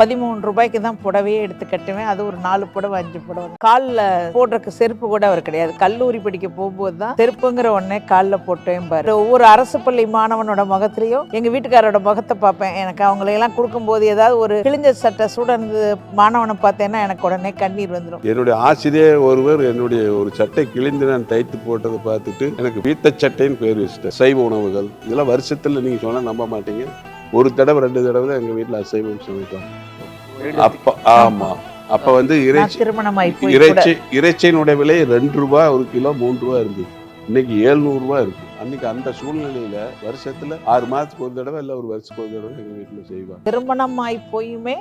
13 ரூபாய்க்கு தான் புடவையே எடுத்து கட்டுவேன். அது ஒரு 4 புடவை 5 புடவை. காலில் போடுறதுக்கு செருப்பு கூட அவர் கிடையாது. கல்லூரி படிக்க போகும்போது தான் செருப்புங்கிற ஒன்னே காலில் போட்டேன் பாரு. ஒவ்வொரு அரசு பள்ளி மாணவனோட முகத்திலையும் எங்க வீட்டுக்காரோட முகத்தை பார்ப்பேன். எனக்கு அவங்களையெல்லாம் கொடுக்கும்போது ஏதாவது ஒரு கிழிஞ்ச சட்டை சுடர்ந்து மாணவனை பார்த்தேன்னா எனக்கு உடனே கண்ணீர் வந்துடும். என்னுடைய ஆசிரியர் ஒருவர் என்னுடைய ஒரு சட்டை கிழிந்து நான் தைத்து போட்டதை பார்த்துட்டு எனக்கு வீத்த சட்டைன்னு பேர் வச்சுட்டேன். சைவ உணவுகள் இதெல்லாம் வருஷத்துல நீங்க சொன்னா நம்ப மாட்டீங்க, ஒரு தடவை 2 தடவை தான் எங்க வீட்டுல அசைவம் சமைப்போம். அப்ப ஆமா, அப்ப வந்து இறைச்சியினுடைய விலை 2 ரூபாய் ஒரு கிலோ, 3 ரூபாய் இருந்தது. இன்னைக்கு 700 ரூபாய் இருக்கு. அன்னைக்கு அந்த சூழ்நிலையில வருஷத்துல 6 மாதத்துக்கு ஒரு தடவை இல்ல ஒரு வருஷத்துக்கு ஒரு தடவை எங்க வீட்டுல செய்வாங்க. திருமணமாய் போயுமே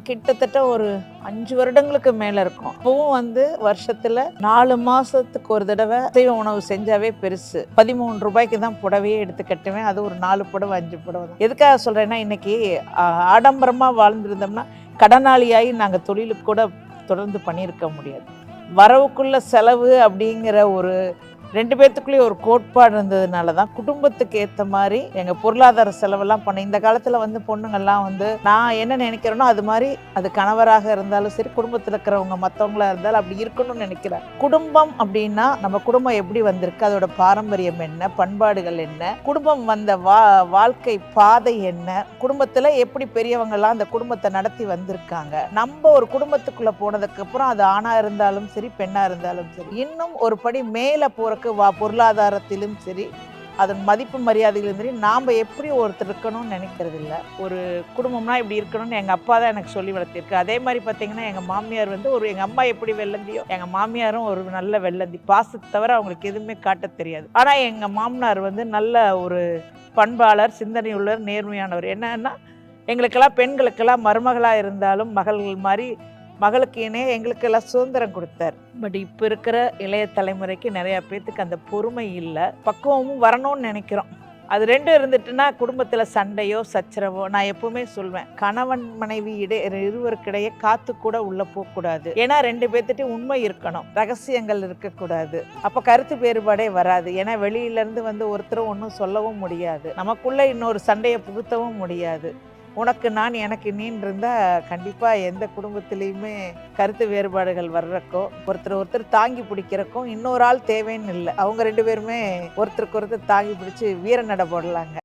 கிட்டத்தட்ட ஒரு 5 வருடங்களுக்கு மேல இருக்கும். அப்பவும் வந்து வருஷத்துல 4 மாசத்துக்கு ஒரு தடவை அசைவ உணவு செஞ்சாவே பெருசு. 13 ரூபாய்க்கு தான் புடவையே எடுத்து கட்டுவேன். அது ஒரு 4 புடவை 5 புடவை தான். எதுக்காக சொல்றேன்னா, இன்னைக்கு ஆடம்பரமா வாழ்ந்திருந்தோம்னா கடனாளியாகி நாங்கள் தொழிலுக்கு கூட தொடர்ந்து பண்ணியிருக்க முடியாது. வரவுக்குள்ள செலவு அப்படிங்கிற ஒரு 2 பேர்த்துக்குள்ளேயே ஒரு கோட்பாடு இருந்ததுனால தான் குடும்பத்துக்கு ஏற்ற மாதிரி எங்கள் பொருளாதார செலவெல்லாம் பண்ண. இந்த காலத்தில் வந்து பொண்ணுங்கள்லாம் வந்து நான் என்ன நினைக்கிறேனோ அது மாதிரி, அது கணவராக இருந்தாலும் சரி, குடும்பத்தில் இருக்கிறவங்க மற்றவங்களா இருந்தாலும் அப்படி இருக்கணும்னு நினைக்கிறேன். குடும்பம் அப்படின்னா நம்ம குடும்பம் எப்படி வந்திருக்கு, அதோட பாரம்பரியம் என்ன, பண்பாடுகள் என்ன, குடும்பம் வந்த வாழ்க்கை பாதை என்ன, குடும்பத்தில் எப்படி பெரியவங்கெல்லாம் அந்த குடும்பத்தை நடத்தி வந்திருக்காங்க. நம்ம ஒரு குடும்பத்துக்குள்ளே போனதுக்கு அப்புறம் அது ஆணா இருந்தாலும் சரி, பெண்ணா இருந்தாலும் சரி, இன்னும் ஒரு படி மேலே போற பொருளாதாரத்திலும் சரி, அதன் மதிப்பு மரியாதையிலும் சரி, நாம் எப்படி ஒருத்தர் இருக்கணும்னு நினைக்கிறது இல்லை. ஒரு குடும்பம்னா இப்படி இருக்கணும்னு எங்கள் அப்பா தான் எனக்கு சொல்லி வளர்த்திருக்கு. அதே மாதிரி பார்த்தீங்கன்னா, எங்கள் மாமியார் வந்து எங்கள் அம்மா எப்படி வெள்ளந்தியோ எங்கள் மாமியாரும் ஒரு நல்ல வெள்ளந்தி. பாசத்தை தவிர அவங்களுக்கு எதுவுமே காட்ட தெரியாது. ஆனால் எங்கள் மாமனார் வந்து நல்ல ஒரு பண்பாளர், சிந்தனை உள்ளவர், நேர்மையானவர். என்னன்னா, எங்களுக்கெல்லாம் பெண்களுக்கெல்லாம் மருமகளாக இருந்தாலும் மகள்கள் மாதிரி மகளுக்கு இணைய எங்களுக்கெல்லாம் சுதந்திரம் கொடுத்தார். பட் இப்போ இருக்கிற இளைய தலைமுறைக்கு நிறையா பேர்த்துக்கு அந்த பொறுமை இல்லை, பக்குவமும் வரணும்னு நினைக்கிறோம். அது 2 இருந்துட்டுன்னா குடும்பத்தில் சண்டையோ சச்சரவோ, நான் எப்பவுமே சொல்வேன், கணவன் மனைவி இருவருக்கிடையே காத்து கூட உள்ள போகக்கூடாது. ஏன்னா 2 பேர்த்திட்டையும் உண்மை இருக்கணும், ரகசியங்கள் இருக்கக்கூடாது. அப்போ கருத்து வேறுபாடே வராது. ஏன்னா வெளியிலேருந்து வந்து ஒருத்தரும் ஒன்றும் சொல்லவும் முடியாது, நமக்குள்ளே இன்னொரு சண்டையை புகுத்தவும் முடியாது. உனக்கு நான் எனக்கு நீன் இருந்தால் கண்டிப்பாக எந்த குடும்பத்திலையுமே கருத்து வேறுபாடுகள் வர்றக்கோ, ஒருத்தர் தாங்கி பிடிக்கிறக்கும் இன்னொரு ஆள் தேவைன்னு இல்லை. அவங்க 2 பேருமே ஒருத்தருக்கு ஒருத்தர் தாங்கி பிடிச்சி வீர நட போடலாங்க.